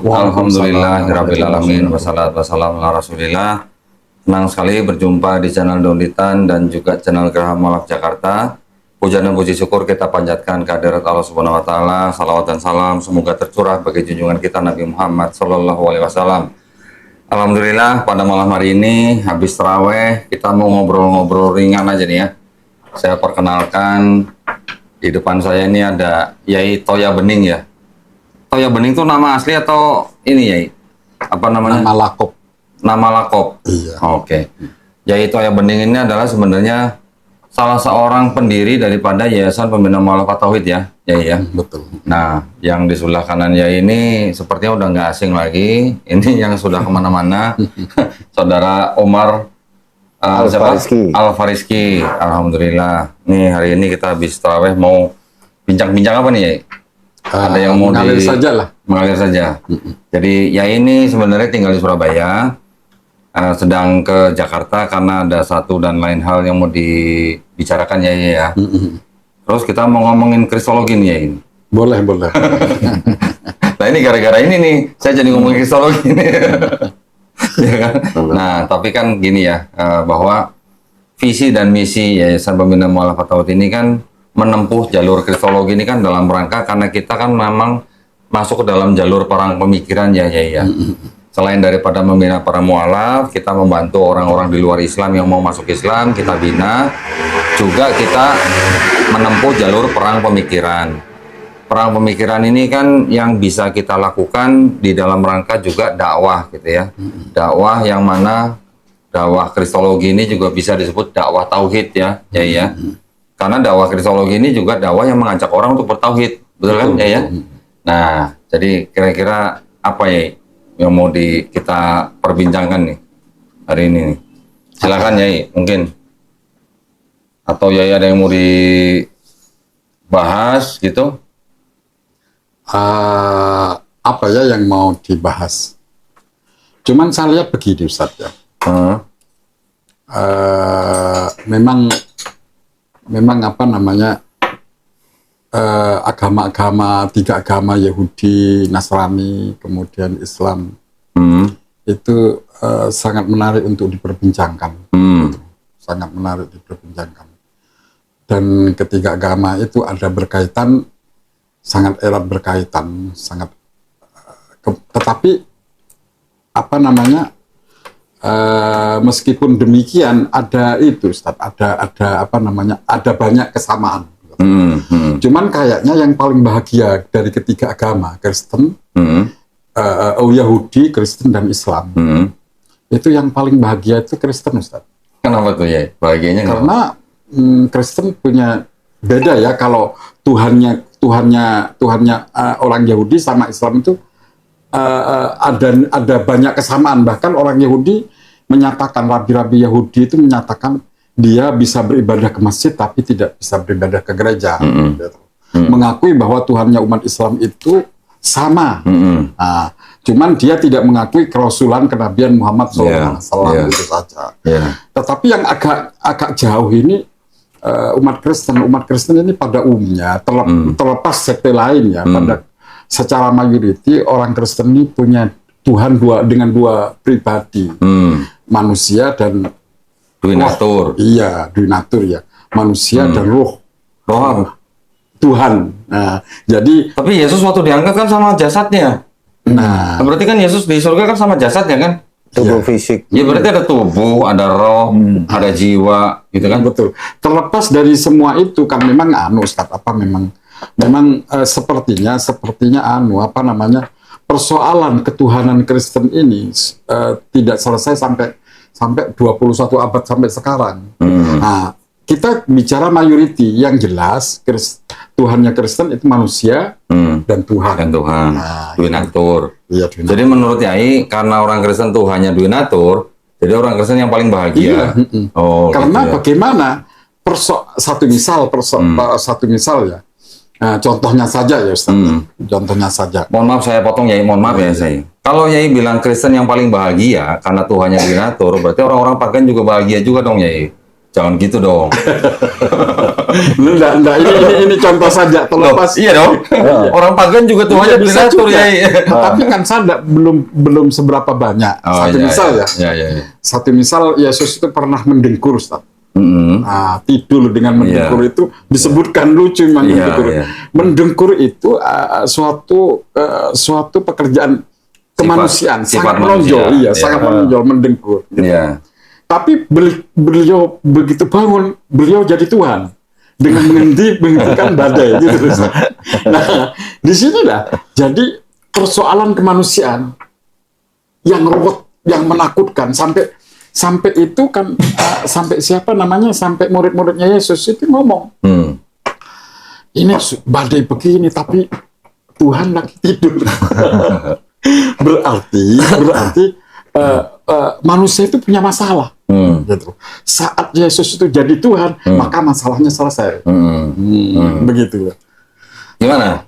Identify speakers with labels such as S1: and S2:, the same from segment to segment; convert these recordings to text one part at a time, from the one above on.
S1: Alhamdulillahirabbil alamin wassalatu wassalamu ala Rasulillah. Senang sekali berjumpa di channel Donitan dan juga channel Gerham Malak Jakarta. Puja dan puji syukur kita panjatkan kehadirat Allah Subhanahu wa taala. Salawat dan salam semoga tercurah bagi junjungan kita Nabi Muhammad sallallahu alaihi wasallam. Alhamdulillah pada malam hari ini habis tarawih kita mau ngobrol-ngobrol ringan aja nih ya. Saya perkenalkan, di depan saya ini ada Yai Toya Bening ya. Toya Bening itu nama asli atau ini Yai? Apa namanya?
S2: Nama lakop.
S1: Nama lakop.
S2: Iya.
S1: Oke. Yai Toya Bening ini adalah sebenarnya salah seorang pendiri daripada Yayasan Pembina Mu'alafah Tauhid ya, Yai ya.
S2: Betul.
S1: Nah, yang di sebelah kanan Yai ini sepertinya udah nggak asing lagi. Ini yang sudah kemana-mana, Saudara Omar Al-Fariski. Alhamdulillah. Nih hari ini kita habis tarawih mau bincang-bincang apa nih Yai? Ada yang mau
S2: mengalir saja lah.
S1: Mengalir saja. Jadi ya ini sebenarnya tinggal di Surabaya, sedang ke Jakarta karena ada satu dan lain hal yang mau dibicarakan ya. Terus kita mau ngomongin kristologi nih ya ini.
S2: Boleh, boleh.
S1: Nah ini gara-gara ini nih saya jadi ngomongin kristologi nih. Ya kan? Nah tapi kan gini ya, bahwa visi dan misi Yayasan Pembina Mu'alafah Tauhid ini kan menempuh jalur kristologi ini kan dalam rangka karena kita kan memang masuk ke dalam jalur perang pemikiran ya. Selain daripada membina para mu'alaf, kita membantu orang-orang di luar Islam yang mau masuk Islam, kita bina. Juga kita menempuh jalur perang pemikiran. Perang pemikiran ini kan yang bisa kita lakukan di dalam rangka juga dakwah gitu ya. Dakwah yang mana dakwah kristologi ini juga bisa disebut dakwah tauhid ya. Karena dakwah kristologi ini juga dakwah yang mengajak orang untuk bertauhid, betul kan ya? Nah, jadi kira-kira apa ya yang mau kita perbincangkan nih hari ini nih? Silakan Yai, mungkin. Atau Yai ada yang mau dibahas gitu?
S2: Apa ya yang mau dibahas? Cuman saya lihat begini Ustaz ya. Memang apa namanya agama-agama, tiga agama Yahudi, Nasrani, kemudian Islam itu sangat menarik untuk diperbincangkan, sangat menarik diperbincangkan. Dan ketiga agama itu ada berkaitan, sangat erat berkaitan, sangat. Tetapi apa namanya? Meskipun demikian ada itu Ustaz, ada apa namanya, ada banyak kesamaan. Cuman kayaknya yang paling bahagia dari ketiga agama, Kristen, Yahudi, Kristen dan Islam, itu yang paling bahagia itu Kristen Ustaz.
S1: Kenapa tuh ya bahagianya?
S2: Karena Kristen punya beda ya, kalau Tuhannya orang Yahudi sama Islam itu ada banyak kesamaan. Bahkan orang Yahudi menyatakan, rabi-rabi Yahudi itu menyatakan dia bisa beribadah ke masjid tapi tidak bisa beribadah ke gereja. Mengakui bahwa Tuhannya umat Islam itu sama. Nah, cuman dia tidak mengakui kerasulan kenabian Muhammad SAW itu saja. Tetapi yang agak jauh ini umat Kristen ini pada umumnya terlepas sekte lain ya, pada secara mayoriti orang Kristen ini punya Tuhan dengan dua pribadi, manusia dan
S1: duinatur.
S2: Iya, duinatur ya, manusia dan roh Tuhan. Nah, jadi
S1: tapi Yesus waktu diangkat kan sama jasadnya.
S2: Nah,
S1: berarti kan Yesus di surga kan sama jasadnya kan?
S3: Tubuh fisik.
S1: Ya berarti ada tubuh, ada roh, ada jiwa, gitu kan?
S2: Betul. Terlepas dari semua itu kan memang Ustaz, apa memang sepertinya apa namanya, persoalan ketuhanan Kristen ini tidak selesai sampai 21 abad sampai sekarang. Nah, kita bicara mayoriti yang jelas Tuhannya Kristen itu manusia dan Tuhan.
S1: Nah, duinatur.
S2: Iya,
S1: jadi menurut Yai karena orang Kristen Tuhannya duinatur, jadi orang Kristen yang paling bahagia.
S2: Iya. Karena gitu ya. Bagaimana satu misal ya. Nah, contohnya saja ya Ustaz. Contohnya saja.
S1: Mohon maaf saya potong Yai, mohon maaf ya saya. Kalau Yai bilang Kristen yang paling bahagia karena Tuhannya duinatur, berarti orang-orang pagan juga bahagia juga dong Yai. Jangan gitu dong.
S2: Enggak, ini contoh saja terlepas.
S1: Iya dong. Orang pagan juga Tuhannya
S2: Bisa
S1: binatur
S2: juga.
S1: ya.
S2: Tapi kan saya belum seberapa banyak. Satu misal ya.
S1: Iya.
S2: Satu misal Yesus itu pernah mendengkur, Ustaz.
S1: Mm-mm.
S2: Nah, tidur dengan mendengkur itu disebutkan lucu memang
S1: Iya,
S2: mendengkur.
S1: iya.
S2: Mendengkur itu suatu pekerjaan kemanusiaan,
S1: sifat
S2: sangat menonjol,
S1: manusia.
S2: iya,
S1: Iya.
S2: sangat menonjol mendengkur. Gitu.
S1: Iya.
S2: Tapi beliau begitu bangun, beliau jadi Tuhan dengan menghentikan badai gitu. Nah, di sinilah jadi persoalan kemanusiaan yang ruwet, yang menakutkan sampai itu kan sampai siapa namanya, sampai murid-muridnya Yesus itu ngomong, ini badai begini tapi Tuhan lagi tidur. berarti manusia itu punya masalah. Gitu. Saat Yesus itu jadi Tuhan, maka masalahnya selesai. Begitu.
S1: Gimana,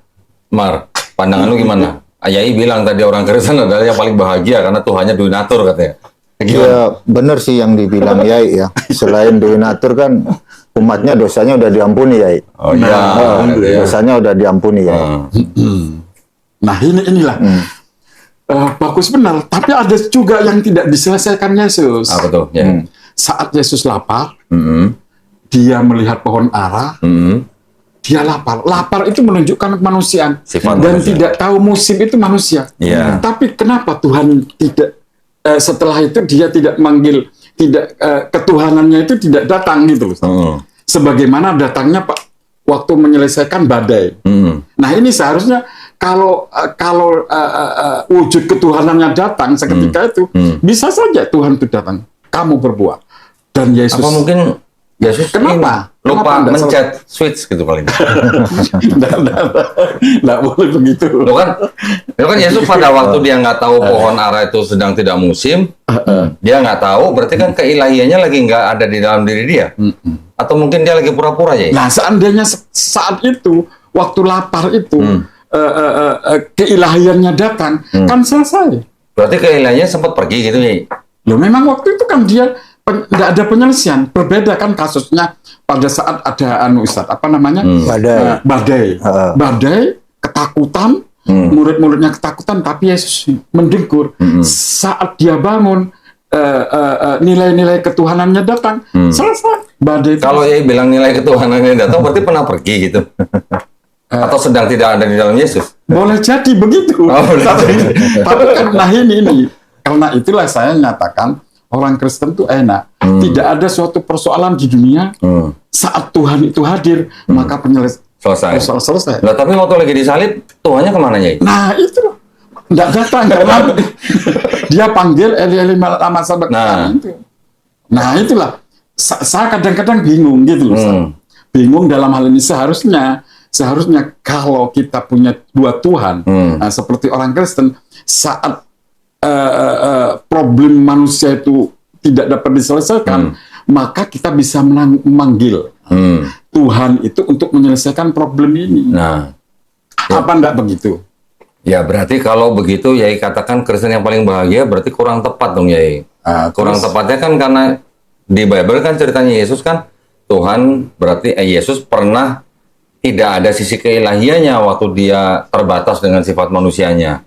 S1: Mar? Pandangan lu gimana? Ayai bilang tadi orang Kristen adalah yang paling bahagia karena Tuhannya donatur katanya. Gimana?
S3: Ya benar sih yang dibilang Yai ya. Selain donatur kan umatnya dosanya udah diampuni Yai.
S1: Oh iya.
S3: Dosanya udah diampuni Yai.
S2: Nah inilah bagus benar. Tapi ada juga yang tidak diselesaikan Yesus.
S1: Apa tuh? Ya.
S2: Saat Yesus lapar, dia melihat pohon ara, dia lapar. Lapar itu menunjukkan kemanusiaan.
S1: Sifat
S2: Dan
S1: manusia.
S2: tidak tahu musim itu manusia.
S1: Iya.
S2: Tapi kenapa Tuhan tidak setelah itu dia tidak manggil, ketuhanannya itu tidak datang gitu loh. Sebagaimana datangnya Pak waktu menyelesaikan badai. Nah ini seharusnya kalau wujud ketuhanannya datang seketika itu, bisa saja Tuhan itu datang. Kamu berbuat. Dan Yesus.
S1: Apa mungkin Yesus
S2: Kenapa?
S1: ini lupa
S2: Kenapa nggak
S1: mencet switch gitu paling.
S2: Nggak boleh begitu.
S1: Lo kan Yesus pada waktu dia nggak tahu pohon ara itu sedang tidak musim, dia nggak tahu, berarti kan keilahiannya lagi nggak ada di dalam diri dia. Atau mungkin dia lagi pura-pura ya?
S2: Nah, seandainya saat itu, waktu lapar itu, keilahiannya datang, kan selesai.
S1: Berarti keilahiannya sempat pergi gitu ya?
S2: Loh, memang waktu itu kan dia tidak ada penyelesaian. Berbeda kan kasusnya pada saat ada Ustaz, apa namanya?
S3: Badai.
S2: Badai, ketakutan, murid-muridnya ketakutan, tapi Yesus mendengkur. Saat dia bangun, nilai-nilai ketuhanannya datang, selesai. Badai itu.
S1: Kalau ya bilang nilai ketuhanannya datang, berarti pernah pergi gitu. Atau sedang tidak ada di dalam Yesus?
S2: Boleh jadi begitu. Tapi karena ini. Karena itulah saya nyatakan orang Kristen itu enak. Tidak ada suatu persoalan di dunia saat Tuhan itu hadir, maka selesai.
S1: Nah, tapi waktu lagi disalib, Tuhannya kemana ya?
S2: Nah itu nggak datang karena dia panggil Eli lama sabakthani itu. Nah itulah saya kadang-kadang bingung gitu loh. Bingung dalam hal ini seharusnya kalau kita punya dua Tuhan, seperti orang Kristen, saat problem manusia itu tidak dapat diselesaikan, maka kita bisa memanggil Tuhan itu untuk menyelesaikan problem ini.
S1: Nah,
S2: apa enggak begitu?
S1: Ya berarti kalau begitu Yai katakan Kristen yang paling bahagia berarti kurang tepat dong Yai. Kurang tepatnya kan karena di Bible kan ceritanya Yesus kan Tuhan berarti Yesus pernah tidak ada sisi keilahiannya waktu dia terbatas dengan sifat manusianya.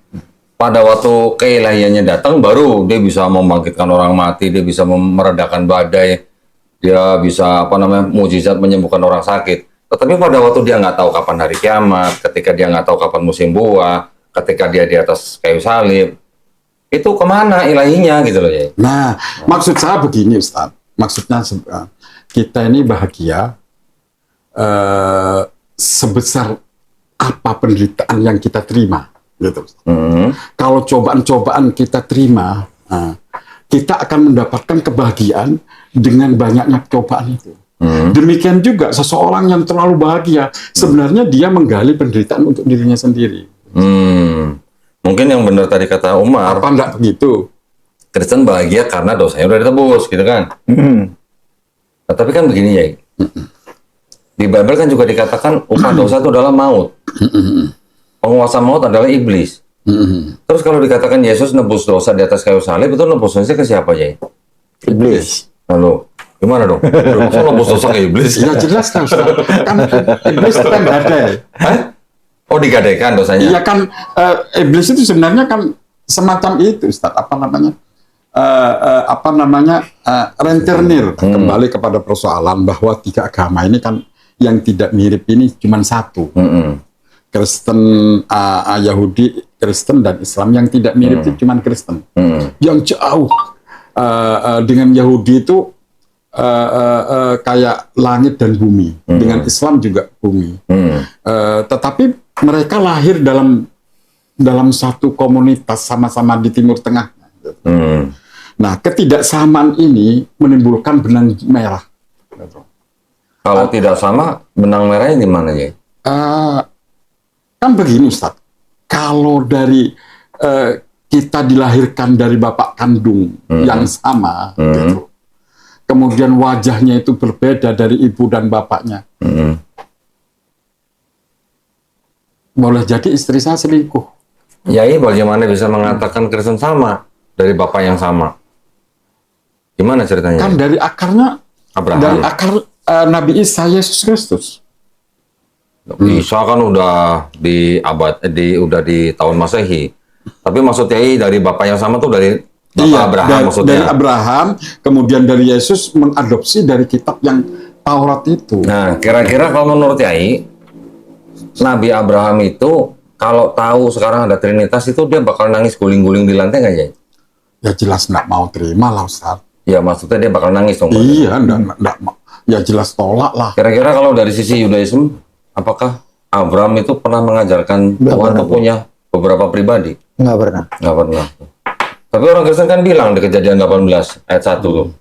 S1: Pada waktu keilahiannya datang baru dia bisa membangkitkan orang mati, dia bisa meredakan badai, dia bisa mukjizat menyembuhkan orang sakit. Tetapi pada waktu dia nggak tahu kapan hari kiamat, ketika dia nggak tahu kapan musim buah, ketika dia di atas kayu salib, itu kemana ilahinya gitu loh ya.
S2: Nah, maksud saya begini Ustaz, maksudnya kita ini bahagia sebesar apa penderitaan yang kita terima. Gitu. Kalau cobaan-cobaan kita terima, kita akan mendapatkan kebahagiaan dengan banyaknya cobaan itu. Demikian juga seseorang yang terlalu bahagia, sebenarnya dia menggali penderitaan untuk dirinya sendiri.
S1: Mungkin yang benar tadi kata Umar.
S2: Apa enggak begitu?
S1: Kristen bahagia karena dosanya udah ditebus, gitu kan? Nah, tapi kan begini ya. Di Bible kan juga dikatakan upah dosa itu adalah maut. Penguasa maut adalah iblis. Terus kalau dikatakan Yesus nebus dosa di atas kayu salib, itu nebus dosa ke siapa ya?
S3: Iblis.
S1: Lalu, Gimana dong? Masa nembus dosa ke iblis?
S2: Ya jelas lah Ustaz. Kan iblis itu kan gadai.
S1: Hah? Oh, digadaikan dosanya?
S2: Iya kan, iblis itu sebenarnya kan semacam itu Ustaz, rentenir kembali kepada persoalan bahwa 3 agama ini kan yang tidak mirip ini cuma satu. Kristen, Yahudi, Kristen dan Islam. Yang tidak mirip itu cuma Kristen. Yang jauh dengan Yahudi itu kayak langit dan bumi. Dengan Islam juga bumi. Tetapi mereka lahir dalam satu komunitas sama-sama di Timur Tengah. Nah, ketidaksamaan ini menimbulkan benang merah.
S1: Kalau tidak sama, benang merahnya di mana ya?
S2: Kan begini Ustaz, kalau dari kita dilahirkan dari bapak kandung yang sama, gitu, kemudian wajahnya itu berbeda dari ibu dan bapaknya, boleh jadi istri saya selingkuh.
S1: Yai bagaimana bisa mengatakan Kristen sama dari bapak yang sama? Gimana ceritanya?
S2: Kan dari akarnya,
S1: Abraham.
S2: dari akar Nabi Isa Yesus Kristus.
S1: Isa kan udah di udah di tahun Masehi. Tapi maksud Yai dari bapak yang sama tuh dari bapak Abraham maksudnya.
S2: Dari Abraham, kemudian dari Yesus mengadopsi dari kitab yang Taurat itu.
S1: Nah, kira-kira kalau menurut Yai, Nabi Abraham itu kalau tahu sekarang ada Trinitas itu dia bakal nangis guling-guling di lantai nggak ya?
S2: Ya jelas nggak mau terima lah Ustaz.
S1: Ya maksudnya dia bakal nangis dong.
S2: Iya, nggak mau. Ya jelas tolak lah.
S1: Kira-kira kalau dari sisi Yudaisme, apakah Abraham itu pernah mengajarkan Tuhan itu punya beberapa pribadi?
S3: Nggak pernah.
S1: Nggak pernah. Tapi orang Kristen kan bilang di Kejadian 18 ayat 1 tuh.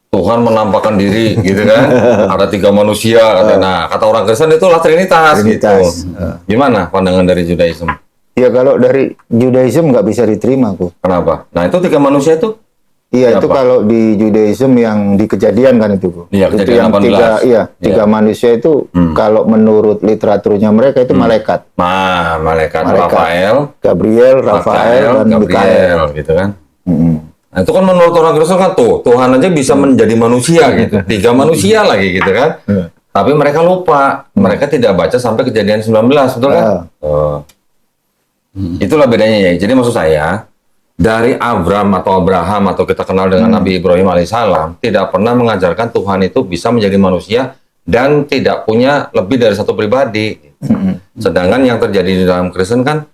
S1: Tuhan menampakkan diri gitu kan. Ada 3 manusia katanya. Nah, kata orang Kristen itulah Trinitas.
S3: Trinitas.
S1: Gitu. Gimana pandangan dari Judaisme?
S3: Ya kalau dari Judaism nggak bisa diterima aku.
S1: Kenapa? Nah, itu 3 manusia itu?
S3: Iya itu
S1: Siapa?
S3: kalau di Judaism yang di Kejadian kan itu, Bu.
S1: Iya,
S3: Itu
S1: Kejadian
S3: yang
S1: 18.
S3: tiga manusia itu kalau menurut literaturnya mereka itu malaikat.
S1: Nah, malaikat
S3: Malaikat.
S1: Rafael,
S3: Gabriel, Rafael, dan
S1: Gabriel,
S3: Mikael.
S1: gitu kan. Nah, itu kan menurut orang Kristen kan tuh, Tuhan aja bisa menjadi manusia gitu. 3 manusia lagi gitu kan. Tapi mereka lupa, mereka tidak baca sampai Kejadian 19, betul kan? Itulah bedanya ya. Jadi maksud saya, dari Abraham atau kita kenal dengan Nabi Ibrahim alaihissalam tidak pernah mengajarkan Tuhan itu bisa menjadi manusia dan tidak punya lebih dari satu pribadi. Sedangkan yang terjadi di dalam Kristen kan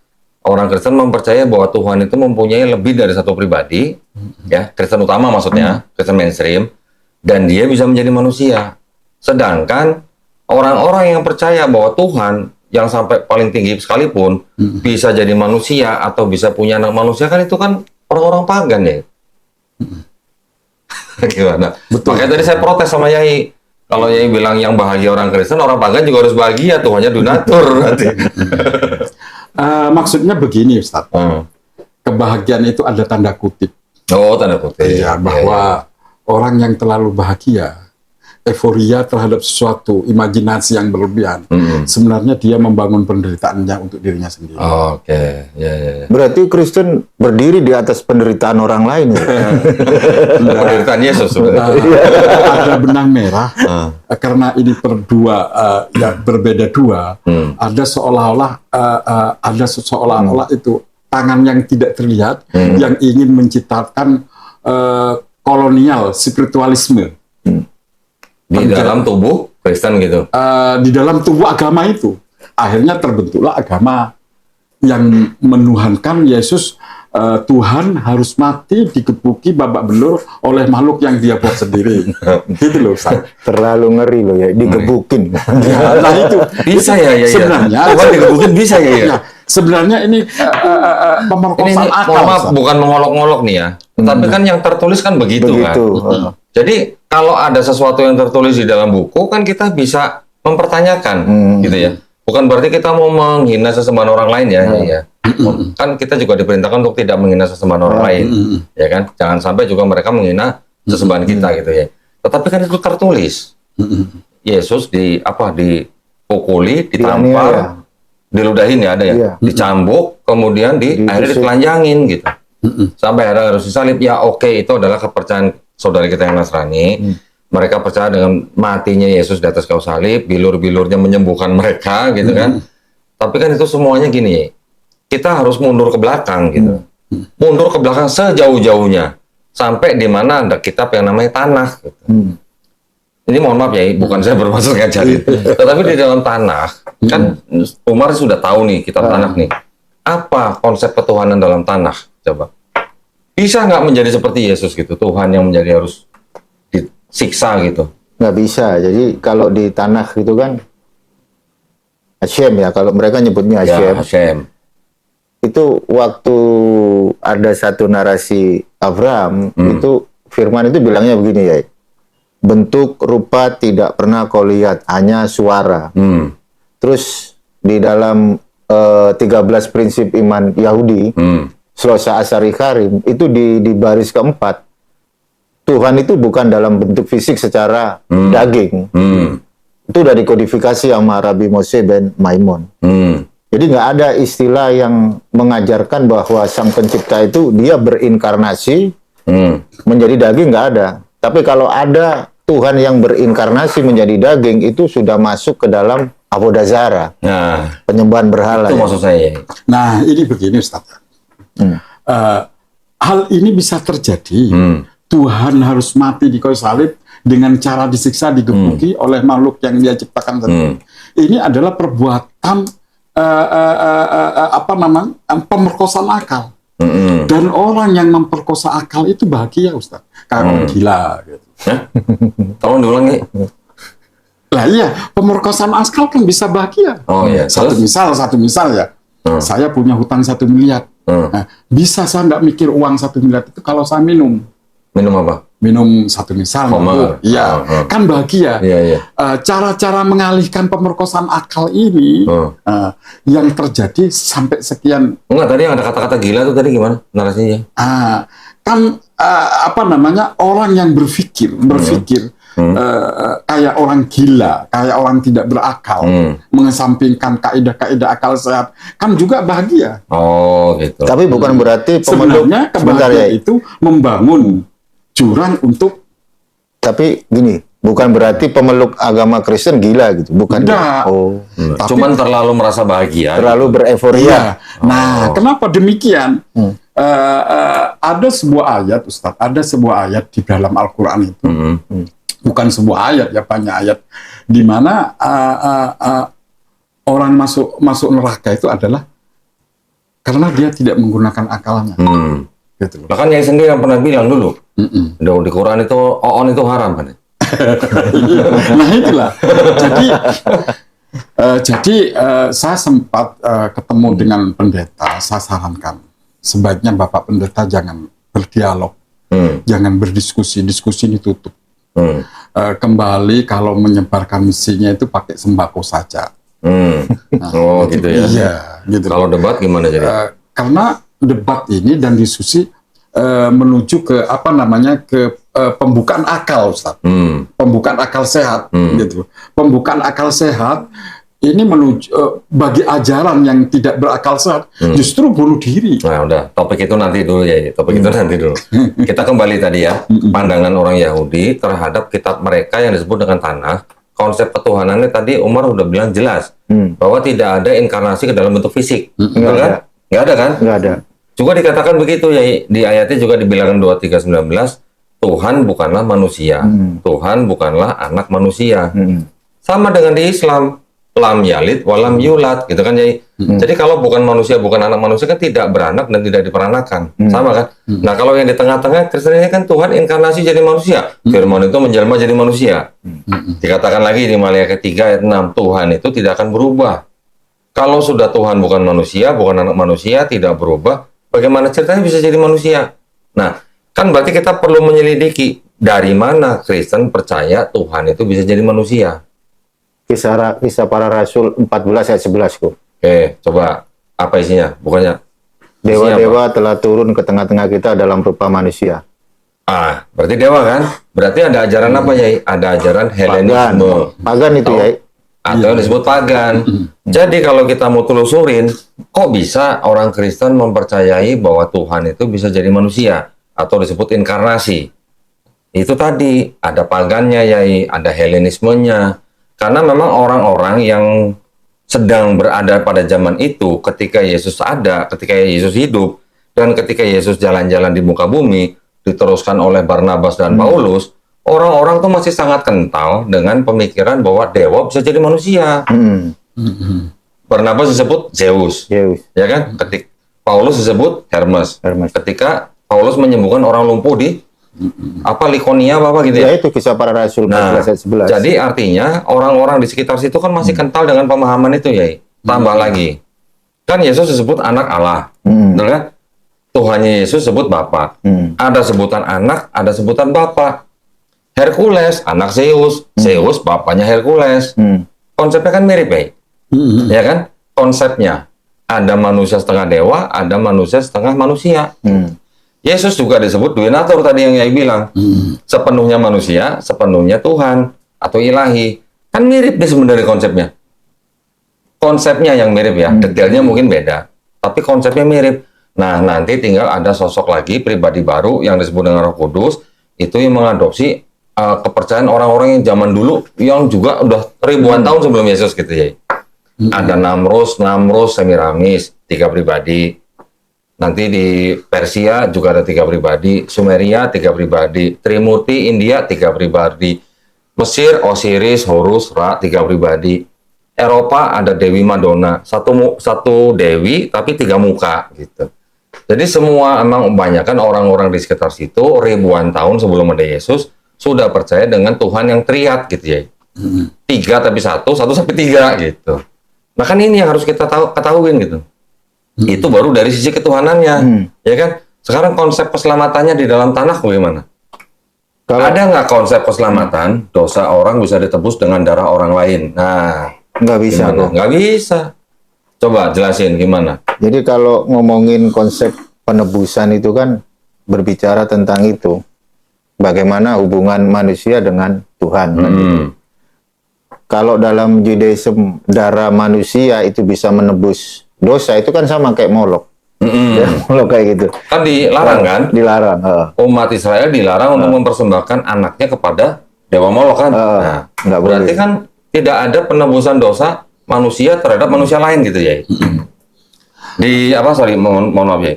S1: orang Kristen mempercayai bahwa Tuhan itu mempunyai lebih dari satu pribadi, ya Kristen utama maksudnya, Kristen mainstream, dan dia bisa menjadi manusia. Sedangkan orang-orang yang percaya bahwa Tuhan yang sampai paling tinggi sekalipun bisa jadi manusia atau bisa punya anak manusia kan itu kan orang-orang pagan ya. Gimana?
S2: Betul.
S1: Makanya tadi saya protes sama Yai. Kalau Yai bilang yang bahagia orang Kristen, orang pagan juga harus bahagia, Tuhannya donatur nanti.
S2: Maksudnya begini Ustaz. Kebahagiaan itu ada tanda kutip.
S1: Oh, tanda kutip.
S2: Ya, bahwa orang yang terlalu bahagia, euforia terhadap sesuatu, imajinasi yang berlebihan, sebenarnya dia membangun penderitaannya untuk dirinya sendiri.
S1: Oke, ya.
S3: Berarti Kristen berdiri di atas penderitaan orang lain. Ya?
S1: Penderitaan Yesus sebenarnya.
S2: Ada benang merah karena ini berbeda dua. Ada seolah-olah itu tangan yang tidak terlihat yang ingin menciptakan kolonial spiritualisme.
S1: Di dalam tubuh Kristen gitu.
S2: Di dalam tubuh agama itu. Akhirnya terbentuklah agama yang menuhankan Yesus, Tuhan harus mati digebuki babak belur oleh makhluk yang dia buat sendiri. Gitu loh, Ustaz.
S3: Terlalu ngeri loh ya, digebukin.
S2: Ya, nah itu.
S1: Bisa ya.
S2: Sebenarnya.
S1: Tuhan digebukin bisa ya.
S2: Sebenarnya ini pemerkosaan
S1: Ini
S2: akal.
S1: maaf, bukan mengolok-ngolok nih ya. Tapi kan yang tertulis kan begitu. Kan. Jadi kalau ada sesuatu yang tertulis di dalam buku kan kita bisa mempertanyakan gitu ya. Bukan berarti kita mau menghina sesembahan orang lain ya. Kan kita juga diperintahkan untuk tidak menghina sesembahan orang lain. Ya kan? Jangan sampai juga mereka menghina sesembahan kita gitu ya. Tetapi kan itu tertulis. Yesus dipukuli, ditampar, diludahin ya ada ya. Dicambuk, kemudian akhirnya ditelanjangin gitu. Sampai akhirnya harus disalib. Ya oke, itu adalah kepercayaan saudara kita yang Nasrani. mereka percaya dengan matinya Yesus di atas kayu salib, bilur-bilurnya menyembuhkan mereka gitu kan. Tapi kan itu semuanya gini, kita harus mundur ke belakang gitu. Mundur ke belakang sejauh-jauhnya sampai di mana ada kitab yang namanya tanah gitu. Ini mohon maaf ya, bukan saya bermaksud ngajarin. Tetapi di dalam tanah, kan Umar sudah tahu nih kitab tanah nih. Apa konsep ketuhanan dalam tanah? Coba. Bisa nggak menjadi seperti Yesus gitu? Tuhan yang menjadi harus disiksa gitu.
S3: Nggak bisa. Jadi kalau di tanah gitu kan, Hashem ya, kalau mereka nyebutnya Hashem.
S1: Ya, Hashem.
S3: Itu waktu ada satu narasi Abraham, itu firman itu bilangnya begini ya. Bentuk rupa tidak pernah kau lihat, hanya suara. Terus di dalam 13 prinsip iman Yahudi, Slosa Asari Karim, itu di baris keempat, Tuhan itu bukan dalam bentuk fisik secara daging. Itu udah dikodifikasi sama Rabbi Moshe ben Maimon. Jadi nggak ada istilah yang mengajarkan bahwa Sang Pencipta itu dia berinkarnasi menjadi daging, nggak ada. Tapi kalau ada Tuhan yang berinkarnasi menjadi daging, itu sudah masuk ke dalam Avodazara, penyembahan berhala.
S1: Itu maksud saya.
S2: Nah, ini begini Ustaz. Hal ini bisa terjadi. Tuhan harus mati di kayu salib dengan cara disiksa, digebuki oleh makhluk yang Dia ciptakan tadi. Ini adalah perbuatan pemerkosaan akal. Dan orang yang memperkosa akal itu bahagia, Ustaz. Kayak orang gila gitu.
S1: Tolong diulangi.
S2: Lah iya, pemerkosaan akal kan bisa bahagia.
S1: Oh iya.
S2: Satu misal ya. Saya punya hutang 1 miliar. Nah, bisa saya nggak mikir uang 1 miliar itu kalau saya minum.
S1: Minum apa?
S2: Minum satu misal. Iya, kan bahagia.
S1: Iya.
S2: Cara-cara mengalihkan pemerkosaan akal ini yang terjadi sampai sekian.
S1: Enggak, tadi yang ada kata-kata gila itu tadi gimana narasinya?
S2: Orang yang berpikir kayak orang gila, kayak orang tidak berakal, mengesampingkan kaidah-kaidah akal sehat, kan juga bahagia.
S1: Oh, gitu.
S3: Tapi bukan berarti
S2: sebenarnya kebahagiaan itu membangun jurang untuk.
S3: Tapi gini, bukan berarti pemeluk agama Kristen gila gitu, bukan?
S2: Tidak.
S3: Tapi
S1: cuman terlalu merasa bahagia,
S3: terlalu bereforia.
S2: Iya. Nah, kenapa demikian? Ada sebuah ayat, Ustaz, ada sebuah ayat di dalam Al-Quran itu. Bukan sebuah ayat, ya banyak ayat, di mana orang masuk neraka itu adalah karena dia tidak menggunakan akalnya. Gitu loh.
S1: Bahkan Yai sendiri yang pernah bilang dulu, di Quran itu oon itu haram kan?
S2: Nah itulah. Jadi saya sempat ketemu dengan pendeta, saya sarankan sebaiknya Bapak Pendeta jangan berdialog, jangan berdiskusi, diskusi ini tutup. Kembali kalau menyebarkan misinya itu pakai sembako saja.
S1: Oh gitu ya.
S2: Iya, gitu.
S1: Kalau debat gimana jadi?
S2: Karena debat ini dan diskusi menuju ke pembukaan akal, Ustaz. Pembukaan akal sehat, gitu. Pembukaan akal sehat ini menuju bagi ajaran yang tidak berakal sehat justru bunuh diri.
S1: Nah, udah topik itu nanti dulu ya. Topik itu nanti dulu. Kita kembali tadi ya, pandangan orang Yahudi terhadap kitab mereka yang disebut dengan tanah. Konsep ketuhanannya tadi Umar udah bilang jelas bahwa tidak ada inkarnasi ke dalam bentuk fisik. Betul kan? Nggak ada kan?
S3: Nggak ada.
S1: Juga dikatakan begitu ya, di ayatnya juga dibilangkan 23:19, Tuhan bukanlah manusia, Tuhan bukanlah anak manusia. Sama dengan di Islam, lam yalid walam yulad, gitu kan ya. Jadi kalau bukan manusia, bukan anak manusia kan tidak beranak dan tidak diperanakan, sama kan? Nah kalau yang di tengah-tengah Kristen ini kan Tuhan inkarnasi jadi manusia, Firman itu menjelma jadi manusia. Dikatakan lagi di Maliaki 3 ayat 6, Tuhan itu tidak akan berubah. Kalau sudah Tuhan bukan manusia, bukan anak manusia, tidak berubah, bagaimana ceritanya bisa jadi manusia? Nah, kan berarti kita perlu menyelidiki dari mana Kristen percaya Tuhan itu bisa jadi manusia.
S3: Kisah para Rasul 14 ayat 11 kok.
S1: Oke, coba apa isinya? Bukannya
S3: dewa-dewa telah turun ke tengah-tengah kita dalam rupa manusia.
S1: Berarti dewa kan? Berarti ada ajaran apa ya? Ada ajaran Helenisme.
S3: Pagan itu ya.
S1: Atau yang disebut pagan. Jadi kalau kita mau telusurin, kok bisa orang Kristen mempercayai bahwa Tuhan itu bisa jadi manusia atau disebut inkarnasi? Itu tadi, ada pagannya, Yai, ada Helenismenya. Karena memang orang-orang yang sedang berada pada zaman itu, ketika Yesus ada, ketika Yesus hidup, dan ketika Yesus jalan-jalan di muka bumi, diteruskan oleh Barnabas dan Paulus, orang-orang tuh masih sangat kental dengan pemikiran bahwa dewa bisa jadi manusia. Barnabas disebut Zeus, ya kan? Paulus disebut Hermes. Ketika Paulus menyembuhkan orang lumpuh di Likonia apa gitu
S3: Ya
S1: ya.
S3: itu Kisah Para Rasul 14 ayat 11.
S1: Jadi artinya orang-orang di sekitar situ kan masih kental dengan pemahaman itu ya. Tambah lagi, kan Yesus disebut anak Allah, betul kan? Tuhannya Yesus sebut Bapa. Ada sebutan anak, ada sebutan Bapa. Hercules anak Zeus, Zeus bapaknya Hercules. Konsepnya kan mirip ya kan? Konsepnya ada manusia setengah dewa, ada manusia setengah manusia. Yesus juga disebut duinatur tadi yang Yai bilang. Sepenuhnya manusia, sepenuhnya Tuhan atau ilahi. Kan mirip nih sebenarnya konsepnya. Konsepnya yang mirip ya, detailnya mungkin beda. Tapi konsepnya mirip. Nah, nanti tinggal ada sosok lagi, pribadi baru yang disebut dengan Roh Kudus. Itu yang mengadopsi kepercayaan orang-orang yang zaman dulu, yang juga udah ribuan tahun sebelum Yesus gitu ya. Ada Namrus, Semiramis, 3 pribadi. Nanti di Persia juga ada 3 pribadi, Sumeria 3 pribadi, Trimurti India 3 pribadi, Mesir Osiris, Horus, Ra 3 pribadi, Eropa ada Dewi Madonna, satu dewi tapi 3 muka gitu. Jadi semua emang kebanyakan orang-orang di sekitar situ ribuan tahun sebelum ada Yesus sudah percaya dengan Tuhan yang triad gitu ya. 3 tapi 1 sampai 3 gitu. Nah kan ini yang harus kita ketahuin gitu. Itu baru dari sisi ketuhanannya, ya kan? Sekarang konsep keselamatannya di dalam tanah bagaimana? Ada nggak konsep keselamatan dosa orang bisa ditebus dengan darah orang lain? Nah,
S3: nggak bisa.
S1: Nggak bisa. Coba jelasin gimana?
S3: Jadi kalau ngomongin konsep penebusan itu kan berbicara tentang itu, bagaimana hubungan manusia dengan Tuhan. Kalau dalam Judaism darah manusia itu bisa menebus dosa, itu kan sama kayak Molok. Ya, Molok kayak gitu.
S1: Kan dilarang kan?
S3: Dilarang.
S1: Umat Israel dilarang untuk mempersembahkan anaknya kepada Dewa Molok kan? Nah, berarti kan tidak ada penebusan dosa manusia terhadap manusia lain gitu ya. Mohon maaf ya.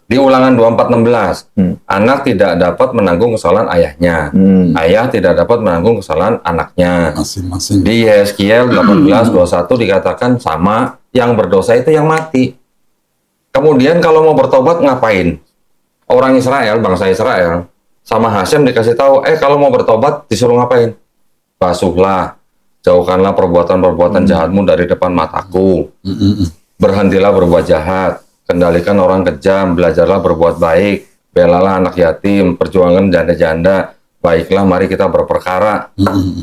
S1: Di Ulangan 24:16, anak tidak dapat menanggung kesalahan ayahnya. Ayah tidak dapat menanggung kesalahan anaknya.
S2: Masing-masing.
S1: Di Yeskiel 18:21 dikatakan sama, yang berdosa itu yang mati. Kemudian kalau mau bertobat ngapain? Orang Israel, bangsa Israel, sama Hasem dikasih tahu, kalau mau bertobat disuruh ngapain? Basuhlah, jauhkanlah perbuatan-perbuatan jahatmu dari depan mataku. Berhentilah berbuat jahat, kendalikan orang kejam, belajarlah berbuat baik, belalah anak yatim, perjuangan janda-janda, baiklah mari kita berperkara.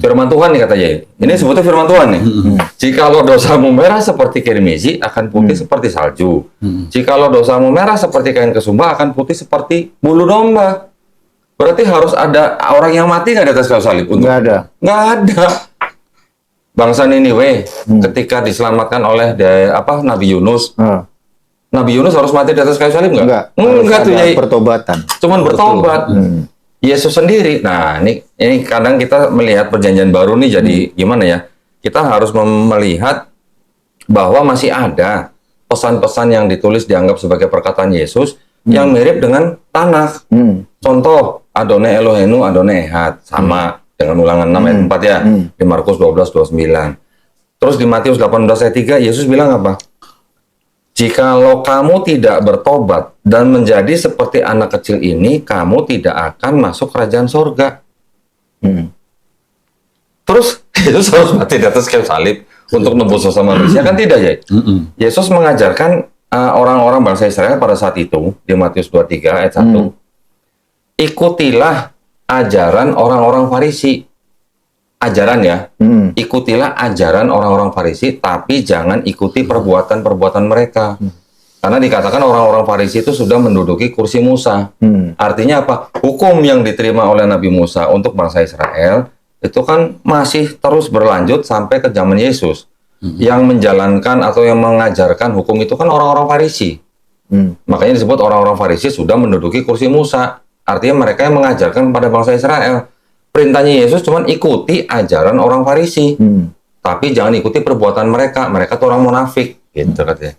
S1: Firman Tuhan nih katanya. Ini sebutnya firman Tuhan nih. Jikalau dosamu merah seperti kirmizi, akan putih seperti salju. Jikalau dosamu merah seperti kain kesumba, akan putih seperti bulu domba. Berarti harus ada orang yang mati nggak di atas kayu salib?
S3: Nggak ada.
S1: Nggak ada. Bangsa Niniwe ketika diselamatkan oleh Nabi Yunus. Nabi Yunus harus mati di atas kayu salib nggak? Enggak tuh ya.
S3: Pertobatan.
S1: Cuman bertobat. Yesus sendiri. Nah, ini kadang kita melihat perjanjian baru nih jadi gimana ya? Kita harus melihat bahwa masih ada pesan-pesan yang ditulis dianggap sebagai perkataan Yesus yang mirip dengan Tanakh. Contoh, Adonai Elohenu, Adonai Ehad, sama dengan Ulangan 6 ayat 4 ya. Di Markus 12:29. Terus di Matius 18 ayat 3 Yesus bilang apa? Jikalau kamu tidak bertobat dan menjadi seperti anak kecil ini, kamu tidak akan masuk kerajaan sorga. Terus Yesus harus mati di atas kayu salib untuk nebus dosa manusia, kan tidak ya? Yesus mengajarkan orang-orang bangsa Israel pada saat itu, di Matius 23 ayat 1, ikutilah ajaran orang-orang Farisi. Ajaran ya, ikutilah ajaran orang-orang Farisi, tapi jangan ikuti perbuatan-perbuatan mereka. Karena dikatakan orang-orang Farisi itu sudah menduduki kursi Musa. Artinya apa? Hukum yang diterima oleh Nabi Musa untuk bangsa Israel itu kan masih terus berlanjut sampai ke zaman Yesus. Yang menjalankan atau yang mengajarkan hukum itu kan orang-orang Farisi. Makanya disebut orang-orang Farisi sudah menduduki kursi Musa. artinya mereka yang mengajarkan kepada bangsa Israel. Perintahnya Yesus cuma ikuti ajaran orang Farisi. Tapi jangan ikuti perbuatan mereka. Mereka tuh orang munafik, gitu katanya.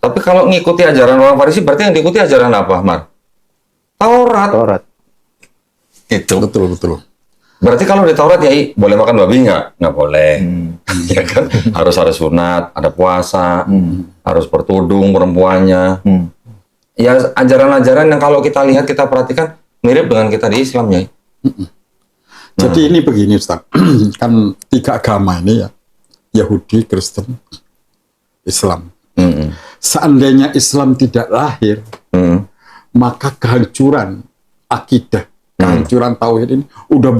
S1: Tapi kalau ngikuti ajaran orang Farisi, berarti yang diikuti ajaran apa, Mar? Taurat. Itu.
S2: Betul.
S1: Berarti kalau di Taurat ya boleh makan babi nggak? Nggak boleh. Ya kan? Harus ada sunat, ada puasa, harus bertudung perempuannya. Ya ajaran-ajaran yang kalau kita lihat, kita perhatikan mirip dengan kita di Islam ya.
S2: Jadi ini begini Ustaz, kan 3 agama ini ya, Yahudi, Kristen, Islam. Seandainya Islam tidak lahir, maka kehancuran akidah, kehancuran tauhid ini udah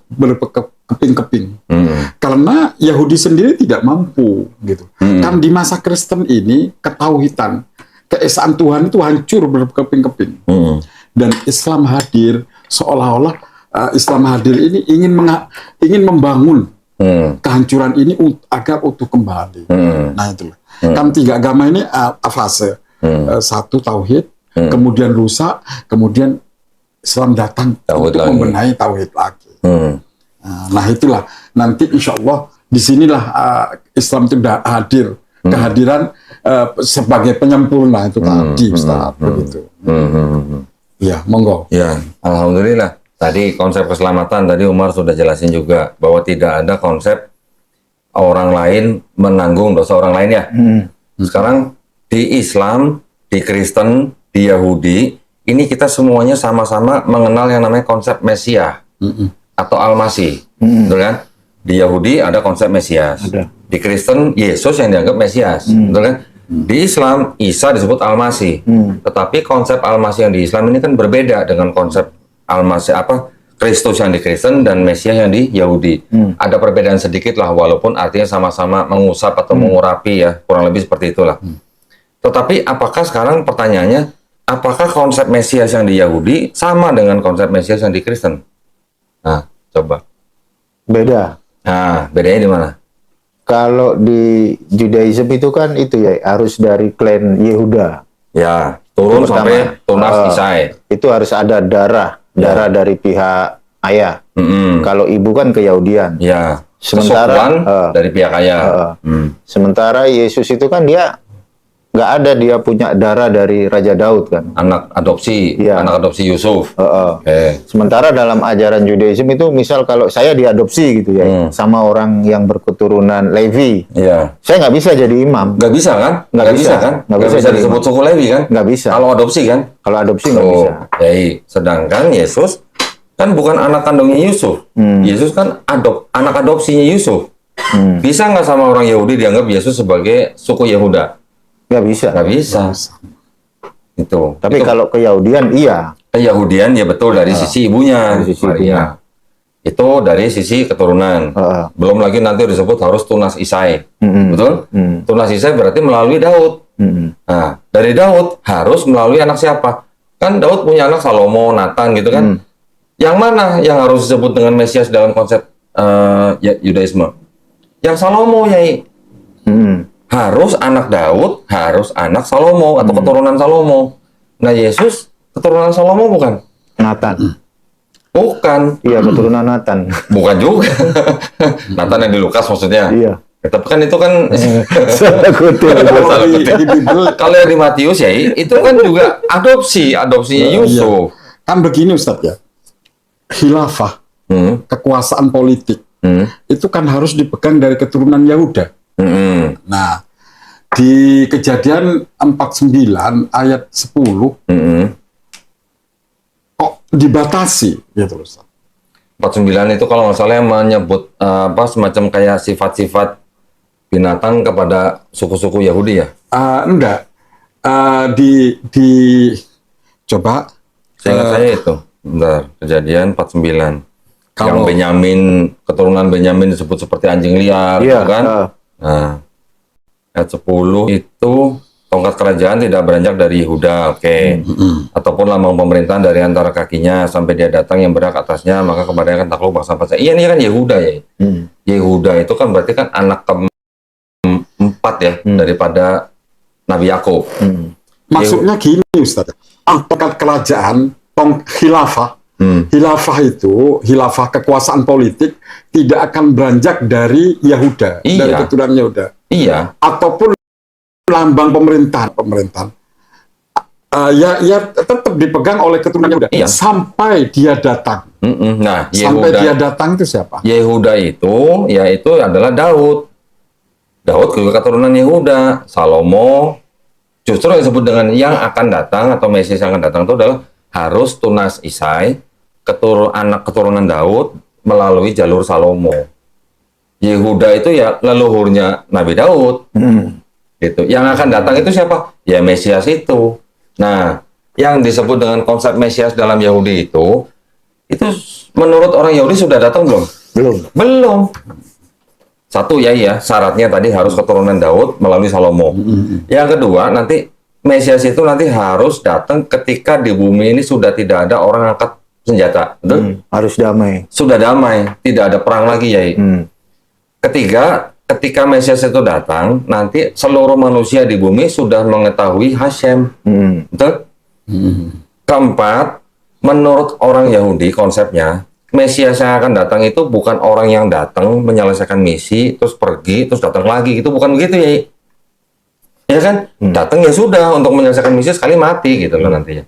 S2: berkeping-keping. Karena Yahudi sendiri tidak mampu gitu. Kan di masa Kristen ini ketauhidan, keesaan Tuhan itu hancur berkeping-keping. Dan Islam hadir seolah-olah Islam hadir ini ingin membangun kehancuran ini agar utuh kembali. Nah itulah. Kan 3 agama ini fase. Satu tauhid, kemudian rusak, kemudian Islam datang untuk membenahi tauhid lagi. Nah itulah nanti insya Allah disinilah Islam itu hadir, kehadiran sebagai penyempurna itu tadi Ustaz, begitu. Ya, monggo.
S1: Ya, alhamdulillah. Tadi konsep keselamatan tadi Umar sudah jelasin juga bahwa tidak ada konsep orang lain menanggung dosa orang lain ya. Sekarang di Islam, di Kristen, di Yahudi, ini kita semuanya sama-sama mengenal yang namanya konsep Mesias atau Al-Masih, betul kan? Di Yahudi ada konsep Mesias, di Kristen Yesus yang dianggap Mesias, betul kan? Di Islam Isa disebut Al-Masih, tetapi konsep Al-Masih yang di Islam ini kan berbeda dengan konsep Al-Masih Kristus yang di Kristen dan Mesias yang di Yahudi. Ada perbedaan sedikit lah, walaupun artinya sama-sama mengusap atau mengurapi ya, kurang lebih seperti itulah. Tetapi apakah sekarang pertanyaannya, apakah konsep Mesias yang di Yahudi sama dengan konsep Mesias yang di Kristen? Nah, coba.
S3: Beda.
S1: Nah, bedanya di mana?
S3: Kalau di Judaism itu kan itu ya harus dari klan Yehuda.
S1: Ya, turun sampai tunas Isai.
S3: Itu harus ada darah dari pihak ayah. Kalau ibu kan keyahudian.
S1: Ya.
S3: Sementara
S1: dari pihak ayah.
S3: Sementara Yesus itu kan dia nggak ada dia punya darah dari Raja Daud kan.
S1: Anak adopsi Yusuf.
S3: Sementara dalam ajaran Judaism itu misal kalau saya diadopsi gitu ya sama orang yang berketurunan Levi, saya nggak bisa jadi imam.
S1: Nggak bisa kan? Nggak bisa kan? Nggak bisa disebut suku Levi kan?
S3: Nggak bisa.
S1: Kalau adopsi kan?
S3: Kalau adopsi nggak bisa.
S1: Sedangkan Yesus kan bukan anak kandungnya Yusuf. Yesus kan anak adopsinya Yusuf. Bisa nggak sama orang Yahudi dianggap Yesus sebagai suku Yehuda?
S3: Nggak bisa.
S1: Nggak bisa. Itu.
S3: Tapi kalau keyahudian iya.
S1: Keyahudian ya betul dari sisi ibunya.
S3: Dari sisi ibunya.
S1: Itu dari sisi keturunan. Belum lagi nanti disebut harus tunas Isai. Betul? Tunas Isai berarti melalui Daud. Nah, dari Daud harus melalui anak siapa? Kan Daud punya anak Salomo, Nathan gitu kan. Yang mana yang harus disebut dengan Mesias dalam konsep Yudaisme? Yang Salomo, Yai. Harus anak Daud, harus anak Salomo atau keturunan Salomo. Nah, Yesus keturunan Salomo bukan?
S3: Nathan.
S1: Bukan.
S3: Iya, keturunan Nathan.
S1: Bukan juga. Nathan yang di Lukas maksudnya.
S3: Iya.
S1: Tapi kan itu kan
S3: Salah kutip.
S1: kalau yang di Matius ya itu kan juga adopsinya Yusuf.
S2: Kan begini Ustadz ya, khilafah, kekuasaan politik, itu kan harus dipegang dari keturunan Yahuda. Nah, di Kejadian 49 ayat 10 kok dibatasi gitu Ustaz.
S1: 49 itu kalau nggak salah yang menyebut semacam kayak sifat-sifat binatang kepada suku-suku Yahudi ya?
S2: Enggak. Coba.
S1: Saya itu. Bentar, Kejadian 49. Yang Benyamin, keturunan Benyamin disebut seperti anjing liar, gitu kan? Nah, ayat 10 itu tongkat kerajaan tidak beranjak dari Yehuda, ataupun lambang pemerintahan dari antara kakinya sampai dia datang yang berhak atasnya, maka kepadanya akan takluk bangsa-bangsa. Iya, ini kan Yehuda ya. Yehuda itu kan berarti kan anak keempat ya daripada Nabi Yakub.
S2: Maksudnya gini Ustaz, tongkat kerajaan khilafah. Khilafah kekuasaan politik tidak akan beranjak dari Yahuda,
S1: Iya.
S2: dari keturunan Yahuda,
S1: Iya.
S2: ataupun lambang pemerintahan. Ya tetap dipegang oleh keturunan Yahuda
S1: Iya.
S2: sampai dia datang.
S1: Nah,
S2: Sampai
S1: Yehuda,
S2: dia datang itu siapa?
S1: Yehuda itu, yaitu adalah Daud. Daud juga keturunan Yehuda. Salomo, justru yang disebut dengan yang akan datang atau Mesias yang akan datang itu adalah harus tunas Isai, anak keturunan Daud melalui jalur Salomo. Yehuda itu ya leluhurnya Nabi Daud. Gitu. Yang akan datang itu siapa? Ya Mesias itu. Nah, yang disebut dengan konsep Mesias dalam Yahudi itu menurut orang Yahudi sudah datang belum? Belum. Satu ya, syaratnya tadi harus keturunan Daud melalui Salomo. Yang kedua, nanti Mesias itu nanti harus datang ketika di bumi ini sudah tidak ada orang angkat senjata. Betul?
S3: Harus damai.
S1: Sudah damai, tidak ada perang lagi ya. Ketiga, ketika Mesias itu datang, nanti seluruh manusia di bumi sudah mengetahui Hashem. Betul? Keempat, menurut orang Yahudi konsepnya, Mesias yang akan datang itu bukan orang yang datang menyelesaikan misi, terus pergi, terus datang lagi. Itu bukan begitu ya. Ya kan? Datang ya sudah untuk menyelesaikan misi sekali mati gitu loh nantinya.